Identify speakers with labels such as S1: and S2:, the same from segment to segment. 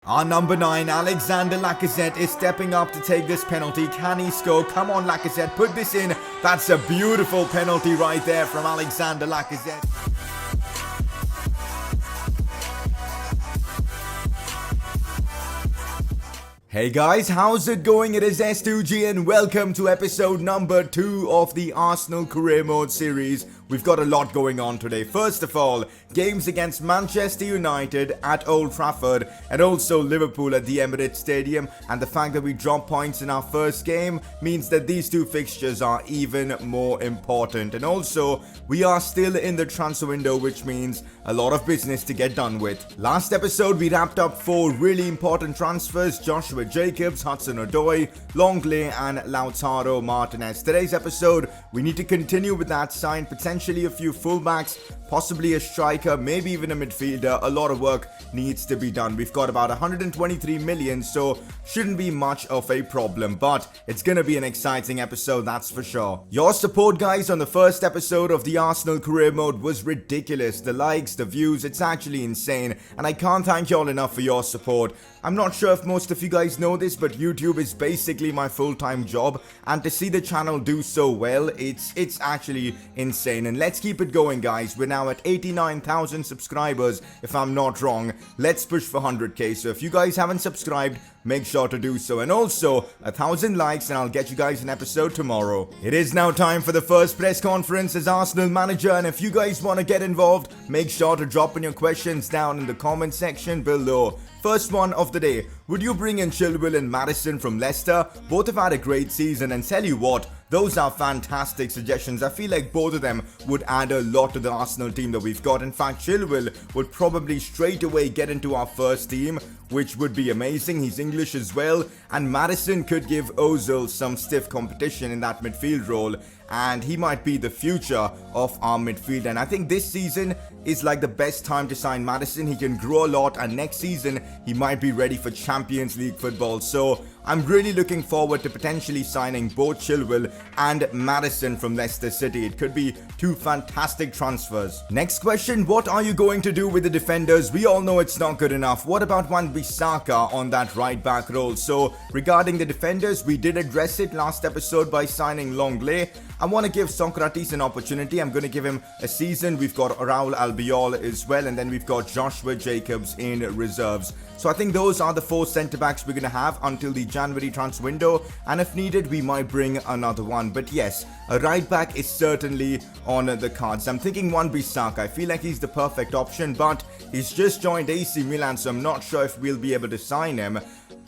S1: Our number 9, Alexander Lacazette, is stepping up to take this penalty. Can he score? Come on, Lacazette, put this in. That's a beautiful penalty right there from Alexander Lacazette. Hey guys, how's it going? It is S2G and welcome to episode number 2 of the Arsenal Career Mode series. We've got a lot going on today. First of all, games against Manchester United at Old Trafford and also Liverpool at the Emirates Stadium. And the fact that we dropped points in our first game means that these two fixtures are even more important. And also, we are still in the transfer window, which means a lot of business to get done with. Last episode, we wrapped up 4 really important transfers: Joshua Jacobs, Hudson-Odoi, Longley and Lautaro Martinez. Today's episode, we need to continue with that, sign potentially a few fullbacks, possibly a striker, maybe even a midfielder. A lot of work needs to be done. We've got about 123 million, so shouldn't be much of a problem, but it's gonna be an exciting episode, that's for sure. Your support, guys, on the first episode of the Arsenal Career Mode was ridiculous. The likes, the views, it's actually insane, and I can't thank you all enough for your support. I'm not sure if most of you guys know this, but YouTube is basically my full-time job, and to see the channel do so well, it's actually insane. And let's keep it going, guys. We're now at 89,000 subscribers, if I'm not wrong. Let's push for 100k, so if you guys haven't subscribed, make sure to do so. And also, 1,000 likes and I'll get you guys an episode tomorrow. It is now time for the first press conference as Arsenal manager, and if you guys want to get involved, make sure to drop in your questions down in the comment section below. First one of the day: would you bring in Chilwell and Maddison from Leicester? Both have had a great season, and tell you what, those are fantastic suggestions. I feel like both of them would add a lot to the Arsenal team that we've got. In fact, Chilwell would probably straight away get into our first team, which would be amazing. He's English as well, and Maddison could give Ozil some stiff competition in that midfield role, and he might be the future of our midfield. And I think this season is like the best time to sign Maddison. He can grow a lot, and next season he might be ready for Champions League football. So I'm really looking forward to potentially signing both Chilwell and Maddison from Leicester City. It could be 2 fantastic transfers. Next question: what are you going to do with the defenders? We all know it's not good enough. What about Wan-Bissaka on that right back role? So regarding the defenders, we did address it last episode by signing Longley. I want to give Socrates an opportunity. I'm going to give him a season. We've got Raul Albiol as well, and then we've got Joshua Jacobs in reserves. So I think those are the 4 centre-backs we're going to have until the January transfer window, and if needed, we might bring another one. But yes, a right-back is certainly on the cards. I'm thinking Wan-Bissaka. I feel like he's the perfect option, but he's just joined AC Milan, so I'm not sure if we'll be able to sign him.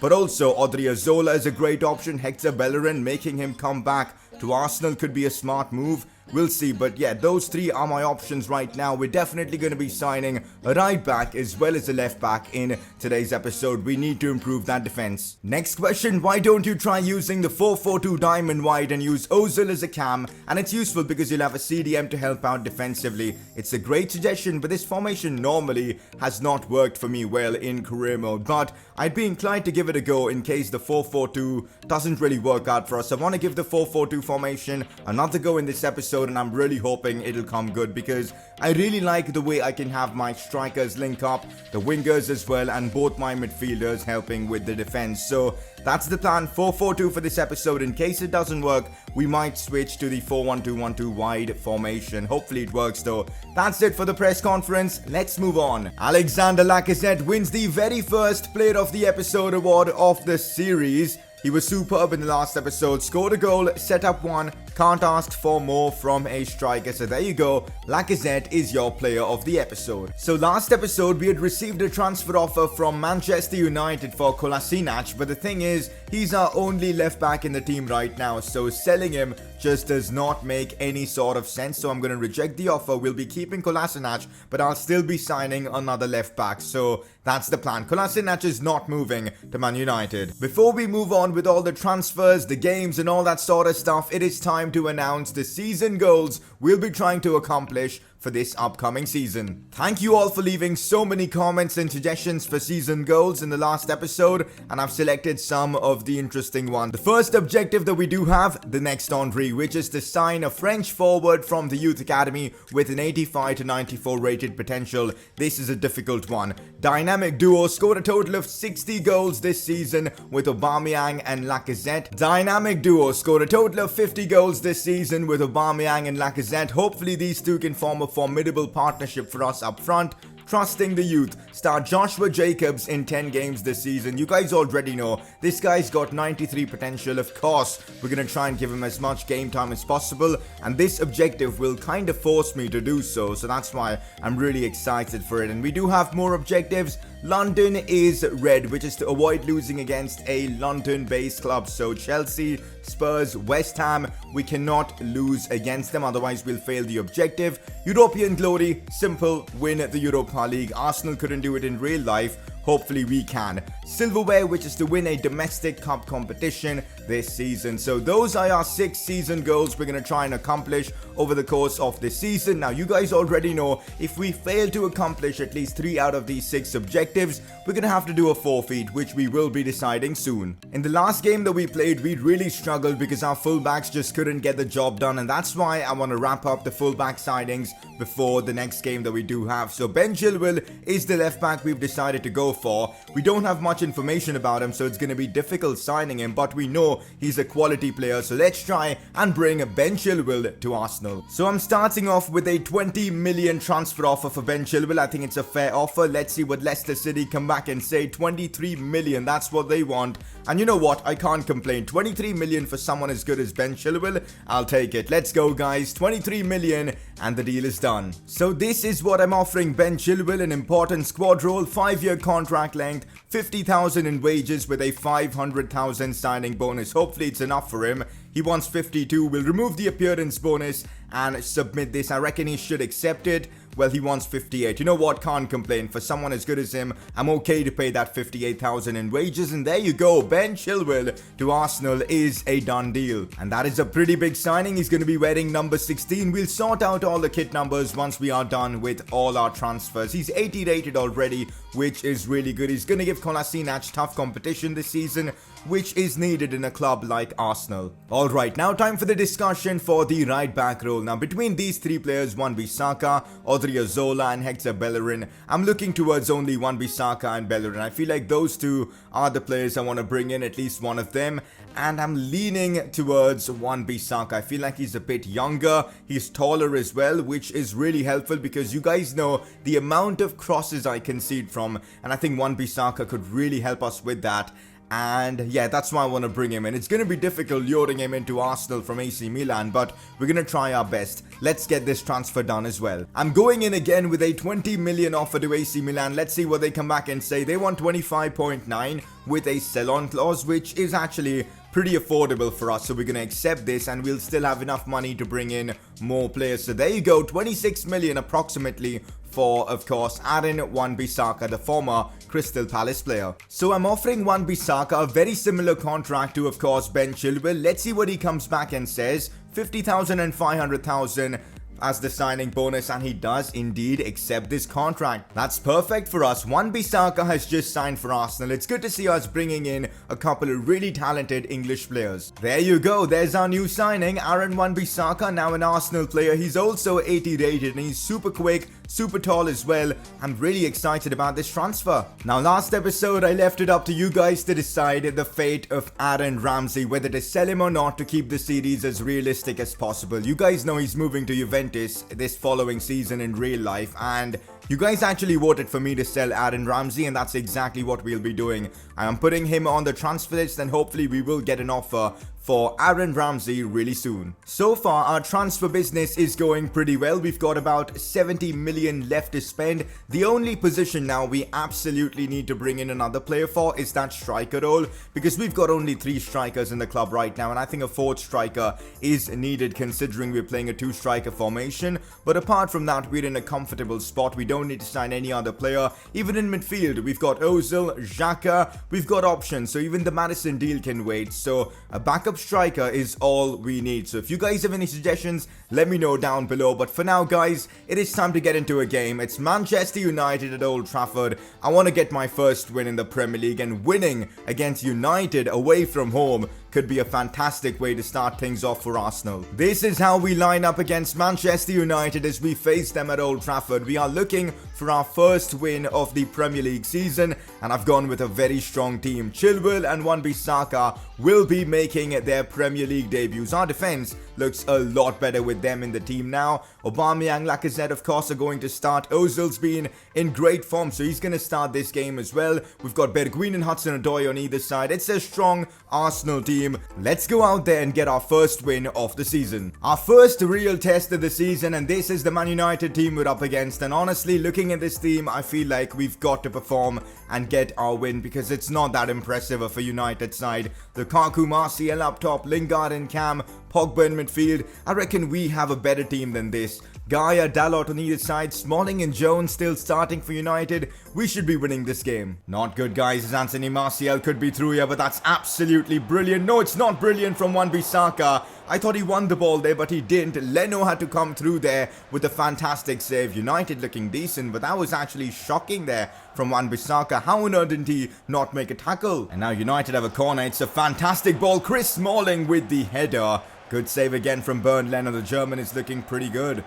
S1: But also, Odriozola is a great option. Hector Bellerin, making him come back to Arsenal could be a smart move. We'll see, but yeah, those 3 are my options right now. We're definitely going to be signing a right back as well as a left back in today's episode. We need to improve that defense. Next question: why don't you try using the 4-4-2 diamond wide and use Ozil as a cam? And it's useful because you'll have a CDM to help out defensively. It's a great suggestion, but this formation normally has not worked for me well in career mode, but I'd be inclined to give it a go in case the 4-4-2 doesn't really work out for us. I want to give the 4-4-2 formation another go in this episode, and I'm really hoping it'll come good because I really like the way I can have my strikers link up, the wingers as well, and both my midfielders helping with the defense. So that's the plan, 4-4-2 for this episode. In case it doesn't work, we might switch to the 4-1-2-1-2 wide formation. Hopefully it works though. That's it for the press conference. Let's move on. Alexander Lacazette wins the very first Player of the Episode award of the series. He was superb in the last episode, scored a goal, set up one, can't ask for more from a striker. So there you go, Lacazette is your player of the episode. So last episode we had received a transfer offer from Manchester United for Kolasinac, but the thing is, he's our only left back in the team right now, so selling him just does not make any sort of sense. So I'm going to reject the offer. We'll be keeping Kolasinac, but I'll still be signing another left back. So that's the plan. Kolasinac is not moving to Man United. Before we move on with all the transfers, the games and all that sort of stuff, it is time to announce the season goals we'll be trying to accomplish for this upcoming season. Thank you all for leaving so many comments and suggestions for season goals in the last episode, and I've selected some of the interesting ones. The first objective that we do have, the next Henry, which is to sign a French forward from the youth academy with an 85 to 94 rated potential. This is a difficult one. Dynamic duo, scored a total of 60 goals this season with Aubameyang and Lacazette. Dynamic duo, scored a total of 50 goals this season with Aubameyang and Lacazette. Hopefully these two can form a formidable partnership for us up front. Trusting the youth, start Joshua Jacobs in 10 games this season. You guys already know, this guy's got 93 potential. Of course, we're going to try and give him as much game time as possible, and this objective will kind of force me to do so, so that's why I'm really excited for it. And we do have more objectives. London is red, which is to avoid losing against a London-based club. So Chelsea, Spurs, West Ham, we cannot lose against them, otherwise we'll fail the objective. European glory, simple, win the Europa League. Arsenal couldn't do it in real life. Hopefully we can. Silverware, which is to win a domestic cup competition this season. So those are our 6 season goals we're going to try and accomplish over the course of this season. Now you guys already know, if we fail to accomplish at least 3 out of these 6 objectives, we're going to have to do a forfeit, which we will be deciding soon. In the last game that we played, we really struggled because our fullbacks just couldn't get the job done, and that's why I want to wrap up the fullback signings before the next game that we do have. So Ben Chilwell is the left back we've decided to go for. We don't have much information about him, so it's going to be difficult signing him, but we know he's a quality player, so let's try and bring Ben Chilwell to Arsenal. So I'm starting off with a 20 million transfer offer for Ben Chilwell. I think it's a fair offer. Let's see what Leicester City come back and say. 23 million, that's what they want. And you know what, I can't complain. 23 million for someone as good as Ben Chilwell, I'll take it. Let's go guys, 23 million and the deal is done. So this is what I'm offering Ben Chilwell, an important squad role, 5-year contract length, 50,000 in wages with a 500,000 signing bonus. Hopefully it's enough for him. He wants 52. We'll remove the appearance bonus and submit this. I reckon he should accept it. Well, he wants 58. You know what? Can't complain. For someone as good as him, I'm okay to pay that 58,000 in wages. And there you go. Ben Chilwell to Arsenal is a done deal. And that is a pretty big signing. He's going to be wearing number 16. We'll sort out all the kit numbers once we are done with all our transfers. He's 80 rated already, which is really good. He's going to give Kolasinac tough competition this season, which is needed in a club like Arsenal. Alright, now time for the discussion for the right back role. Now between these 3 players, Wan-Bissaka, Odriozola and Hector Bellerin, I'm looking towards only Wan-Bissaka and Bellerin. I feel like those 2 are the players I want to bring in, at least one of them. And I'm leaning towards Wan-Bissaka. I feel like he's a bit younger, he's taller as well, which is really helpful because you guys know the amount of crosses I concede from, and I think Wan-Bissaka could really help us with that. And yeah, that's why I want to bring him in. It's going to be difficult luring him into Arsenal from AC Milan, but we're going to try our best. Let's get this transfer done as well. I'm going in again with a 20 million offer to AC Milan. Let's see what they come back and say. They want 25.9 with a sell-on clause, which is actually pretty affordable for us, so we're going to accept this and we'll still have enough money to bring in more players. So there you go, 26 million approximately for, of course, Aaron Wan-Bissaka, the former Crystal Palace player. So I'm offering Wan-Bissaka a very similar contract to, of course, Ben Chilwell. Let's see what he comes back and says. 50,000 and 500,000 as the signing bonus, and he does indeed accept this contract. That's perfect for us. Wan-Bissaka has just signed for Arsenal. It's good to see us bringing in a couple of really talented English players. There you go, there's our new signing, Aaron Wan-Bissaka, now an Arsenal player. He's also 80 rated and he's super quick, super tall as well. I'm really excited about this transfer. Now last episode I left it up to you guys to decide the fate of Aaron Ramsey, whether to sell him or not to keep the series as realistic as possible. You guys know he's moving to Juventus this following season in real life, and you guys actually voted for me to sell Aaron Ramsey, and that's exactly what we'll be doing. I am putting him on the transfer list and hopefully we will get an offer for Aaron Ramsey really soon. So far, our transfer business is going pretty well. We've got about 70 million left to spend. The only position now we absolutely need to bring in another player for is that striker role, because we've got only 3 strikers in the club right now, and I think a 4th striker is needed considering we're playing a 2-striker formation. But apart from that, we're in a comfortable spot. We don't need to sign any other player. Even in midfield, we've got Ozil, Xhaka, we've got options. So even the Madison deal can wait. So a backup striker is all we need. So if you guys have any suggestions, let me know down below. But for now, guys, it is time to get into a game. It's Manchester United at Old Trafford. I want to get my first win in the Premier League, and winning against United away from home could be a fantastic way to start things off for Arsenal. This is how we line up against Manchester United as we face them at Old Trafford. We are looking for our first win of the Premier League season, and I've gone with a very strong team. Chilwell and Wan-Bissaka will be making their Premier League debuts. Our defense looks a lot better with them in the team now. Aubameyang, Lacazette, of course, are going to start. Ozil's been in great form, so he's going to start this game as well. We've got Bergwijn and Hudson-Odoi on either side. It's a strong Arsenal team. Let's go out there and get our first win of the season. Our first real test of the season, and this is the Man United team we're up against. And honestly, looking at this team, I feel like we've got to perform and get our win, because it's not that impressive of a United side. Lukaku, Martial up top, Lingard and Cam, Pogba in midfield. I reckon we have a better team than this. Gaia, Dalot on either side, Smalling and Jones still starting for United. We should be winning this game. Not good, guys, as Anthony Martial could be through here, but that's absolutely brilliant. No, it's not brilliant from Wan-Bissaka. I thought he won the ball there, but he didn't. Leno had to come through there with a fantastic save. United looking decent, but that was actually shocking there from Wan-Bissaka. How on earth didn't he not make a tackle? And now United have a corner. It's a fantastic ball. Chris Smalling with the header. Good save again from Bernd Leno. The German is looking pretty good.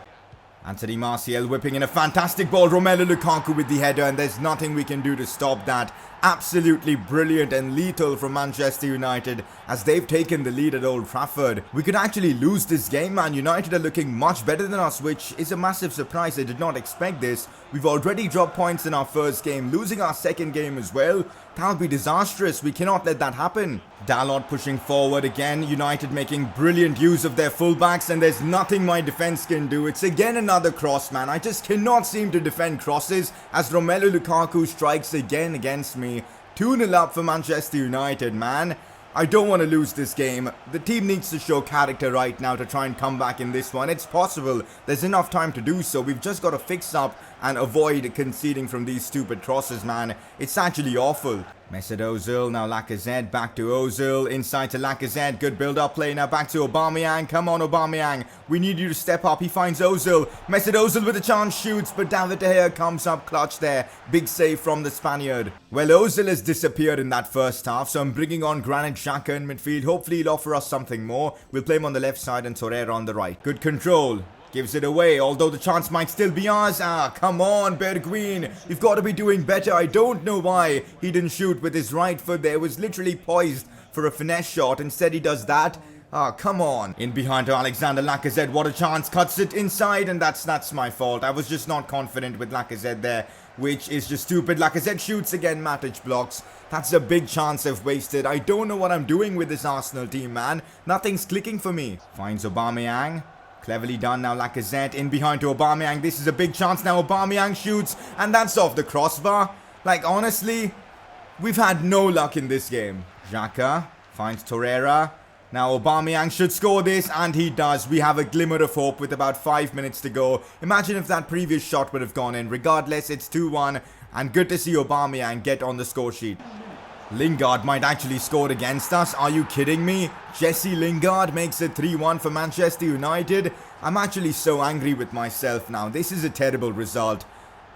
S1: Anthony Martial whipping in a fantastic ball. Romelu Lukaku with the header, and there's nothing we can do to stop that. Absolutely brilliant and lethal from Manchester United as they've taken the lead at Old Trafford. We could actually lose this game, man. United are looking much better than us, which is a massive surprise. I did not expect this. We've already dropped points in our first game, losing our second game as well. That would be disastrous. We cannot let that happen. Dalot pushing forward again. United making brilliant use of their fullbacks, and there's nothing my defense can do. It's again another cross, man. I just cannot seem to defend crosses as Romelu Lukaku strikes again against me. 2-0 up for Manchester United, man. I don't want to lose this game. The team needs to show character right now to try and come back in this one. It's possible. There's enough time to do so. We've just got to fix up and avoid conceding from these stupid crosses, man. It's actually awful. Mesut Ozil, now Lacazette, back to Ozil, inside to Lacazette, good build-up play, now back to Aubameyang, come on Aubameyang, we need you to step up, he finds Ozil, Mesut Ozil with a chance, shoots, but David De Gea comes up clutch there, big save from the Spaniard. Well, Ozil has disappeared in that first half, so I'm bringing on Granit Xhaka in midfield, hopefully he'll offer us something more. We'll play him on the left side and Torreira on the right. Good control. Gives it away, although the chance might still be ours. Ah, come on, Bergwijn. You've got to be doing better. I don't know why he didn't shoot with his right foot there. It was literally poised for a finesse shot. Instead, he does that. Ah, come on. In behind to Alexander Lacazette. What a chance. Cuts it inside, and that's my fault. I was just not confident with Lacazette there, which is just stupid. Lacazette shoots again. Matic blocks. That's a big chance I've wasted. I don't know what I'm doing with this Arsenal team, man. Nothing's clicking for me. Finds Aubameyang. Cleverly done now, Lacazette in behind to Aubameyang. This is a big chance now. Aubameyang shoots, and that's off the crossbar. Like, honestly, we've had no luck in this game. Xhaka finds Torreira. Now Aubameyang should score this, and he does. We have a glimmer of hope with about 5 minutes to go. Imagine if that previous shot would have gone in. Regardless, it's 2-1, and good to see Aubameyang get on the score sheet. Lingard might actually score against us. Are you kidding me? Jesse Lingard makes it 3-1 for Manchester United. I'm actually so angry with myself now. This is a terrible result.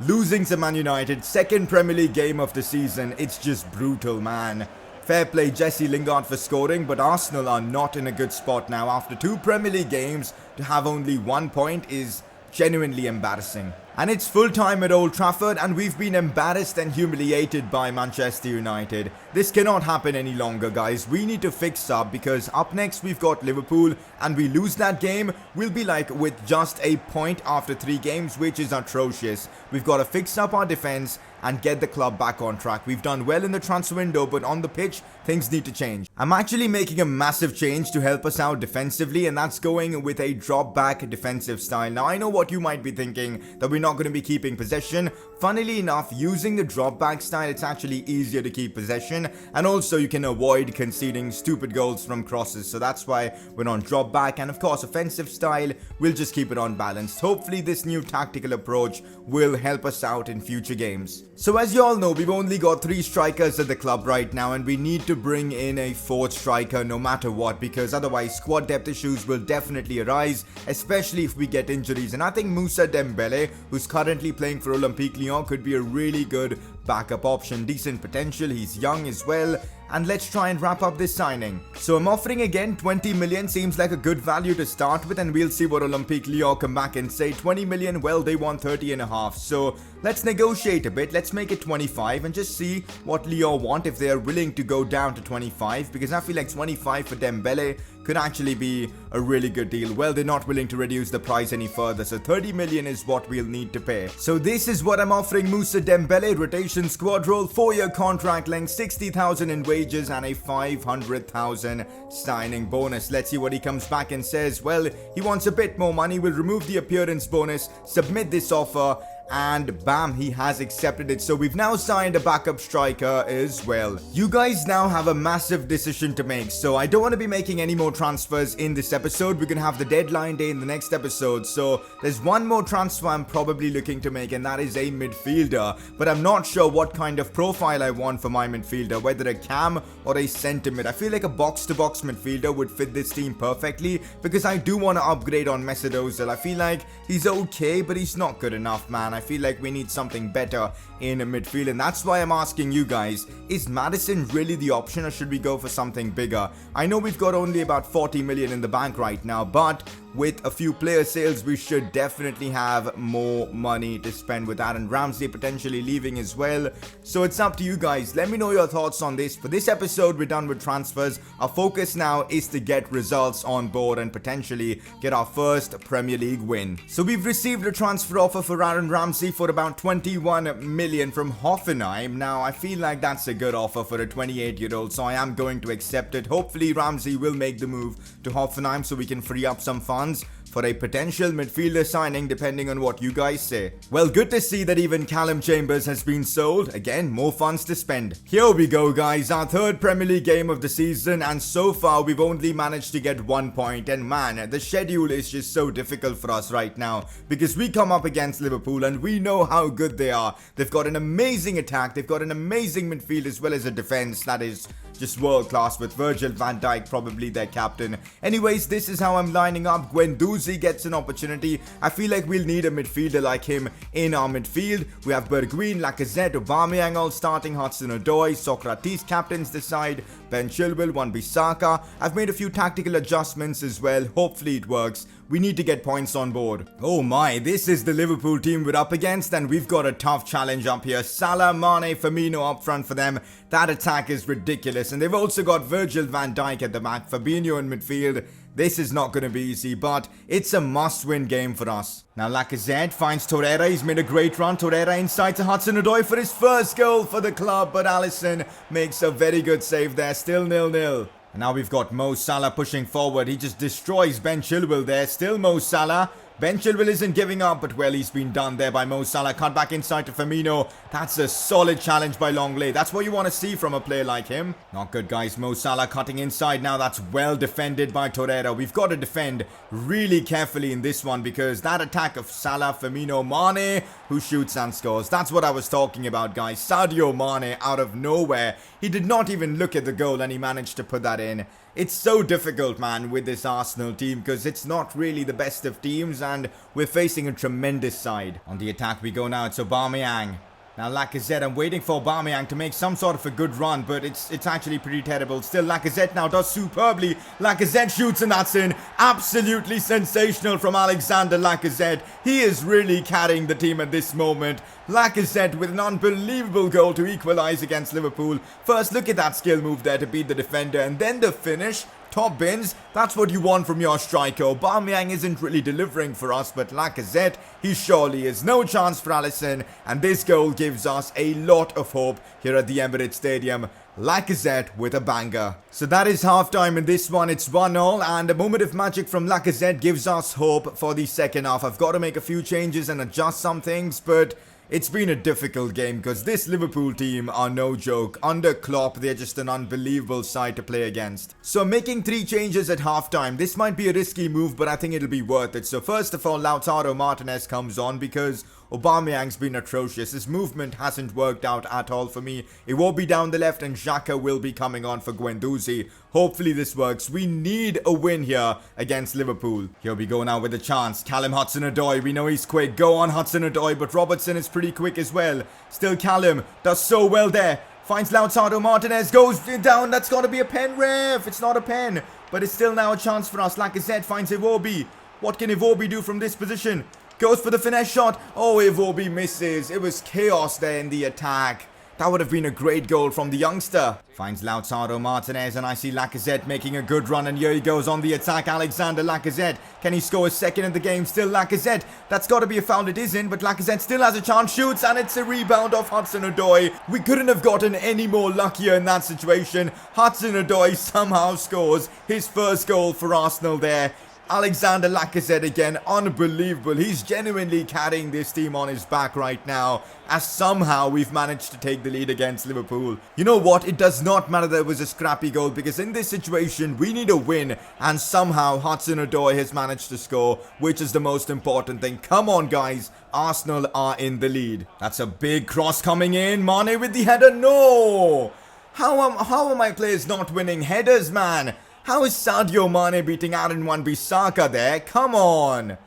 S1: Losing to Man United, second Premier League game of the season. It's just brutal, man. Fair play Jesse Lingard for scoring, but Arsenal are not in a good spot now. After 2 Premier League games, to have only 1 point is genuinely embarrassing. And it's full time at Old Trafford, and we've been embarrassed and humiliated by Manchester United. This cannot happen any longer, guys. We need to fix up, because up next we've got Liverpool, and we lose that game, we'll be like with just a point after 3 games, which is atrocious. We've got to fix up our defense and get the club back on track. We've done well in the transfer window, but on the pitch, things need to change. I'm actually making a massive change to help us out defensively, and that's going with a drop back defensive style. Now, I know what you might be thinking, that we're not going to be keeping possession. Funnily enough, using the drop back style, it's actually easier to keep possession, and also you can avoid conceding stupid goals from crosses. So that's why we're on drop back, and of course offensive style, we'll just keep it on balanced. Hopefully this new tactical approach will help us out in future games. So as you all know, we've only got 3 strikers at the club right now, and we need to bring in a 4th striker no matter what, because otherwise squad depth issues will definitely arise, especially if we get injuries. And I think Moussa Dembele, who's currently playing for Olympique Lyon, could be a really good backup option. Decent potential, he's young as well. And let's try and wrap up this signing. So I'm offering again 20 million, seems like a good value to start with, and we'll see what Olympique Lyon come back and say. 20 million, well, they want 30 and a half. So let's negotiate a bit. Let's make it 25 and just see what Lyon want, if they are willing to go down to 25, because I feel like 25 for Dembele could actually be a really good deal. Well, they're not willing to reduce the price any further, so 30 million is what we'll need to pay. So this is what I'm offering Moussa Dembele: rotation squad role, 4-year contract length, 60,000 in wages, and a 500,000 signing bonus. Let's see what he comes back and says. Well, he wants a bit more money. We'll remove the appearance bonus, submit this offer, and bam, he has accepted it. So we've now signed a backup striker as well. You guys now have a massive decision to make, so I don't want to be making any more transfers in this episode. We're gonna have the deadline day in the next episode, so there's one more transfer I'm probably looking to make, and that is a midfielder. But I'm not sure what kind of profile I want for my midfielder, whether a cam or a centre mid. I feel like a box-to-box midfielder would fit this team perfectly, because I do want to upgrade on Mesut Ozil. I feel like he's okay, but he's not good enough, man. I feel like we need something better in midfield, and that's why I'm asking you guys, is Maddison really the option, or should we go for something bigger? I know we've got only about 40 million in the bank right now, but with a few player sales, we should definitely have more money to spend with that, and Ramsey potentially leaving as well. So it's up to you guys. Let me know your thoughts on this. For this episode, we're done with transfers. Our focus now is to get results on board and potentially get our first Premier League win. So we've received a transfer offer for Aaron Ramsey for about 21 million from Hoffenheim. Now, I feel like that's a good offer for a 28-year-old, so I am going to accept it. Hopefully, Ramsey will make the move to Hoffenheim so we can free up some funds for a potential midfielder signing, depending on what you guys say. Well, good to see that even Callum Chambers has been sold. Again, more funds to spend. Here we go, guys. Our 3rd Premier League game of the season, and so far we've only managed to get 1 point. And man, the schedule is just so difficult for us right now, because we come up against Liverpool and we know how good they are. They've got an amazing attack, they've got an amazing midfield, as well as a defense that is just world class, with Virgil van Dijk probably their captain. Anyways, this is how I'm lining up. Guendouzi gets an opportunity. I feel like we'll need a midfielder like him in our midfield. We have Bergwijn, Lacazette, Aubameyang all starting, Hudson-Odoi, Socrates captains the side, Ben Chilwell, Wan-Bissaka. I've made a few tactical adjustments as well. Hopefully it works. We need to get points on board. Oh my, this is the Liverpool team we're up against, and we've got a tough challenge up here. Salah, Mane, Firmino up front for them. That attack is ridiculous, and they've also got Virgil van Dijk at the back, Fabinho in midfield. This is not going to be easy, but it's a must-win game for us. Now Lacazette finds Torreira. He's made a great run. Torreira inside to Hudson-Odoi for his first goal for the club, but Alisson makes a very good save there. Still 0-0. And now we've got Mo Salah pushing forward. He just destroys Ben Chilwell there. Still Mo Salah. Ben Chilwell isn't giving up, but well, he's been done there by Mo Salah. Cut back inside to Firmino. That's a solid challenge by Longley. That's what you want to see from a player like him. Not good, guys. Mo Salah cutting inside now. That's well defended by Torreira. We've got to defend really carefully in this one, because that attack of Salah, Firmino, Mane, who shoots and scores. That's what I was talking about, guys. Sadio Mane out of nowhere. He did not even look at the goal, and he managed to put that in. It's so difficult, man, with this Arsenal team, because it's not really the best of teams, and we're facing a tremendous side. On the attack we go now. It's Aubameyang. Now Lacazette, I'm waiting for Aubameyang to make some sort of a good run, but it's actually pretty terrible. Still, Lacazette now does superbly. Lacazette shoots, and that's in. Absolutely sensational from Alexander Lacazette. He is really carrying the team at this moment. Lacazette with an unbelievable goal to equalise against Liverpool. First, look at that skill move there to beat the defender, and then the finish. Top bins, that's what you want from your striker. Aubameyang isn't really delivering for us, but Lacazette, he surely is. No chance for Alisson, and this goal gives us a lot of hope here at the Emirates Stadium. Lacazette with a banger. So that is half-time in this one. It's 1-0, and a moment of magic from Lacazette gives us hope for the second half. I've got to make a few changes and adjust some things, but it's been a difficult game because this Liverpool team are no joke. Under Klopp, they're just an unbelievable side to play against. So I'm making 3 changes at halftime. This might be a risky move, but I think it'll be worth it. So first of all, Lautaro Martinez comes on because Aubameyang's been atrocious. His movement hasn't worked out at all for me. It will be down the left and Xhaka will be coming on for Guendouzi. Hopefully this works. We need a win here against Liverpool. Here we go now with a chance. Callum Hudson-Odoi. We know he's quick. Go on Hudson-Odoi, but Robertson is pretty quick as well. Still Callum does so well there. Finds Lautaro Martinez. Goes down. That's got to be a pen, ref. It's not a pen, but it's still now a chance for us. Lacazette finds Iwobi. What can Iwobi do from this position? Goes for the finesse shot. Oh, Iwobi misses. It was chaos there in the attack. That would have been a great goal from the youngster. Finds Lautaro Martinez, and I see Lacazette making a good run, and here he goes on the attack. Alexander Lacazette. Can he score a second in the game? Still Lacazette. That's got to be a foul. It isn't, but Lacazette still has a chance. Shoots, and it's a rebound off Hudson-Odoi. We couldn't have gotten any more luckier in that situation. Hudson-Odoi somehow scores his first goal for Arsenal there. Alexander Lacazette again, unbelievable. He's genuinely carrying this team on his back right now, as somehow we've managed to take the lead against Liverpool. You know what? It does not matter that it was a scrappy goal, because in this situation, we need a win, and somehow Hudson-Odoi has managed to score, which is the most important thing. Come on, guys. Arsenal are in the lead. That's a big cross coming in. Mane with the header. No! How are my players not winning headers, man? How is Sadio Mane beating Aaron Wan-Bissaka there? Come on.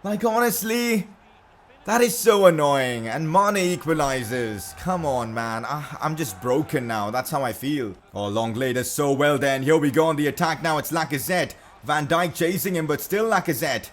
S1: Like, honestly, that is so annoying. And Mane equalizes. Come on, man. I'm just broken now. That's how I feel. Oh, Longley does so well then. Here we go on the attack now. It's Lacazette. Van Dijk chasing him, but still Lacazette.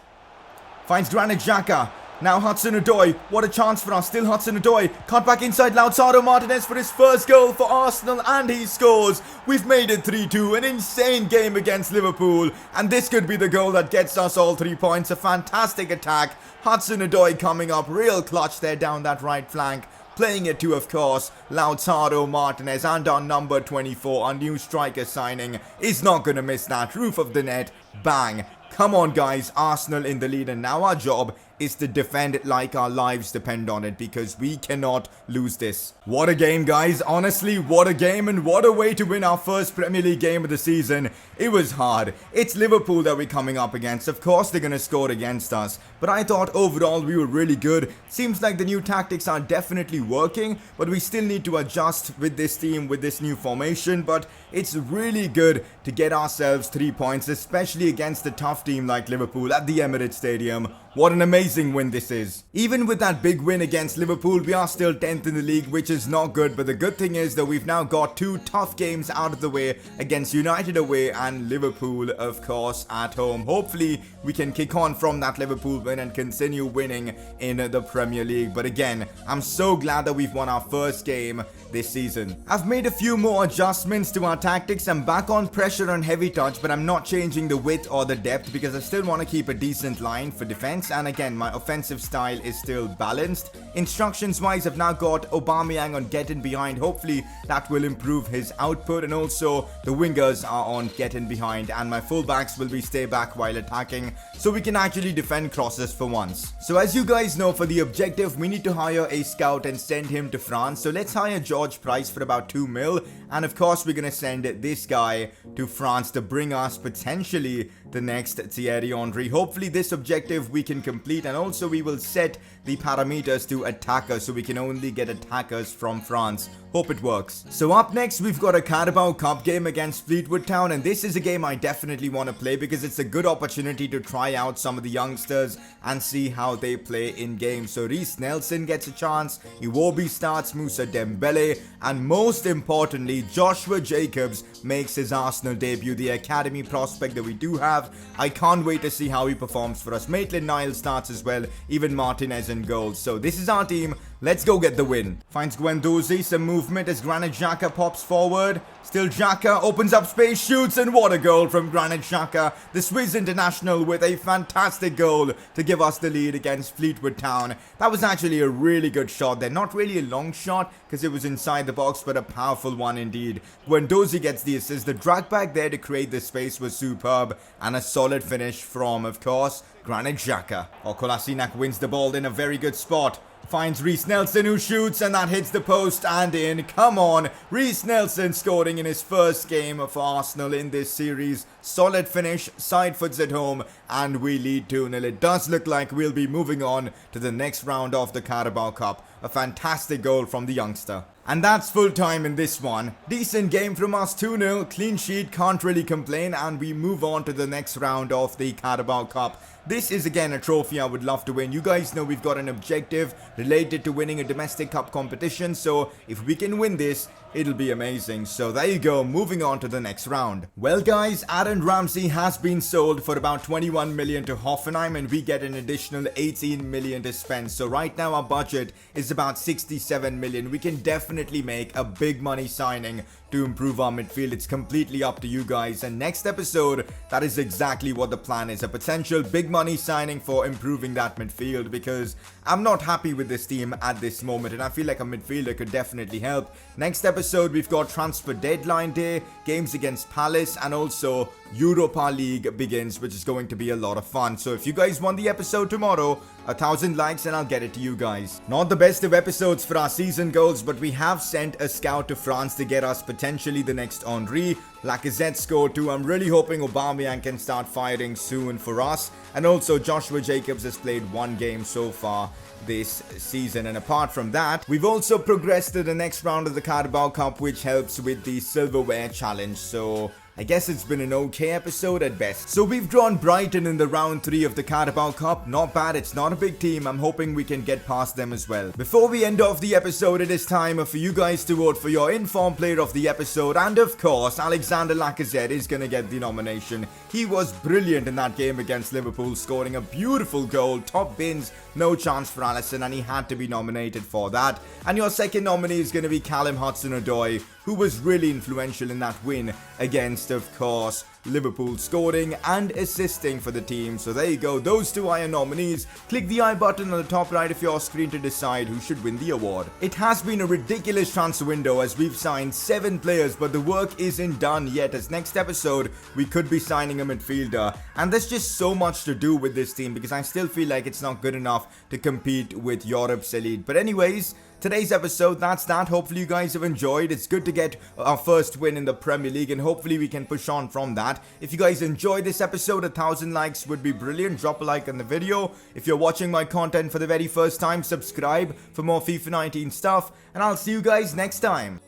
S1: Finds Granit Xhaka. Now Hudson-Odoi, what a chance for us. Still Hudson-Odoi, cut back inside Lautaro Martinez for his first goal for Arsenal, and he scores. We've made it 3-2, an insane game against Liverpool, and this could be the goal that gets us all 3 points. A fantastic attack. Hudson-Odoi coming up, real clutch there down that right flank. Playing it to, of course, Lautaro Martinez, and our number 24, our new striker signing, is not going to miss that. Roof of the net, bang. Come on, guys, Arsenal in the lead, and now our job is to defend it like our lives depend on it, because we cannot lose this. What a game, guys. Honestly, what a game, and what a way to win our first Premier League game of the season. It was hard. It's Liverpool that we're coming up against. Of course, they're going to score against us, but I thought overall we were really good. Seems like the new tactics are definitely working, but we still need to adjust with this team, with this new formation, but it's really good to get ourselves 3 points, especially against a tough team like Liverpool at the Emirates Stadium. What an amazing win this is. Even with that big win against Liverpool, we are still 10th in the league, which is not good. But the good thing is that we've now got 2 tough games out of the way against United away and Liverpool, of course, at home. Hopefully, we can kick on from that Liverpool win and continue winning in the Premier League. But again, I'm so glad that we've won our first game this season. I've made a few more adjustments to our tactics. I'm back on pressure and heavy touch, but I'm not changing the width or the depth because I still want to keep a decent line for defense. And again, my offensive style is still balanced. Instructions wise, I've now got Aubameyang on getting behind. Hopefully that will improve his output, and also the wingers are on getting behind, and my fullbacks will be stay back while attacking, so we can actually defend crosses for once. So as you guys know, for the objective we need to hire a scout and send him to France. So let's hire George Price for about 2 mil, and of course we're gonna send this guy to France to bring us potentially the next Thierry Henry. Hopefully this objective we can complete, and also we will set the parameters to attackers so we can only get attackers from France. Hope it works. So up next we've got a Carabao Cup game against Fleetwood Town, and this is a game I definitely want to play because it's a good opportunity to try out some of the youngsters and see how they play in games. So Reece Nelson gets a chance, Iwobi starts, Moussa Dembele, and most importantly Joshua Jacobs makes his Arsenal debut, the academy prospect that we do have. I can't wait to see how he performs for us. Maitland-Niles starts as well, even Martinez in goal. So this is our team. Let's go get the win. Finds Guendouzi, some movement as Granit Xhaka pops forward. Still Xhaka, opens up space, shoots, and what a goal from Granit Xhaka. The Swiss international with a fantastic goal to give us the lead against Fleetwood Town. That was actually a really good shot there. Not really a long shot because it was inside the box, but a powerful one indeed. Guendouzi gets the assist. The drag back there to create the space was superb, and a solid finish from, of course, Granit Xhaka. Kolasinac wins the ball in a very good spot. Finds Reiss Nelson, who shoots, and that hits the post and in. Come on, Reiss Nelson scoring in his first game for Arsenal in this series. Solid finish, side foots at home, and we lead 2-0. It does look like we'll be moving on to the next round of the Carabao Cup. A fantastic goal from the youngster. And that's full time in this one. Decent game from us, 2-0, clean sheet, can't really complain, and we move on to the next round of the Carabao Cup. This is again a trophy I would love to win. You guys know we've got an objective related to winning a domestic cup competition, so if we can win this, it'll be amazing. So there you go, moving on to the next round. Well guys, Ramsey has been sold for about 21 million to Hoffenheim, and we get an additional 18 million to spend. So right now our budget is about 67 million. We can definitely make a big money signing to improve our midfield. It's completely up to you guys, and next episode, that is exactly what the plan is. A potential big money signing for improving that midfield, because I'm not happy with this team at this moment, and I feel like a midfielder could definitely help. Next episode, we've got transfer deadline day, games against Palace, and also Europa League begins, which is going to be a lot of fun. So if you guys want the episode tomorrow, 1,000 likes and I'll get it to you guys. Not the best of episodes for our season goals, but we have sent a scout to France to get us potentially the next Henry. Lacazette scored too. I'm really hoping Aubameyang can start firing soon for us. And also Joshua Jacobs has played one game so far this season, and apart from that, we've also progressed to the next round of the Carabao Cup, which helps with the silverware challenge. So I guess it's been an okay episode at best. So we've drawn Brighton in the round 3 of the Carabao Cup. Not bad, it's not a big team. I'm hoping we can get past them as well. Before we end off the episode, it is time for you guys to vote for your informed player of the episode. And of course, Alexander Lacazette is gonna get the nomination. He was brilliant in that game against Liverpool, scoring a beautiful goal. Top bins, no chance for Alisson, and he had to be nominated for that. And your second nominee is gonna be Callum Hudson-Odoi, who was really influential in that win against, of course, Liverpool, scoring and assisting for the team. So there you go, those two are your nominees. Click the I button on the top right of your screen to decide who should win the award. It has been a ridiculous transfer window as we've signed 7 players, but the work isn't done yet, as next episode we could be signing a midfielder. And there's just so much to do with this team, because I still feel like it's not good enough to compete with Europe's elite. But anyways, today's episode, that's that. Hopefully you guys have enjoyed. It's good to get our first win in the Premier League, and hopefully we can push on from that. If you guys enjoyed this episode, 1,000 likes would be brilliant. Drop a like on the video. If you're watching my content for the very first time, subscribe for more FIFA 19 stuff, and I'll see you guys next time.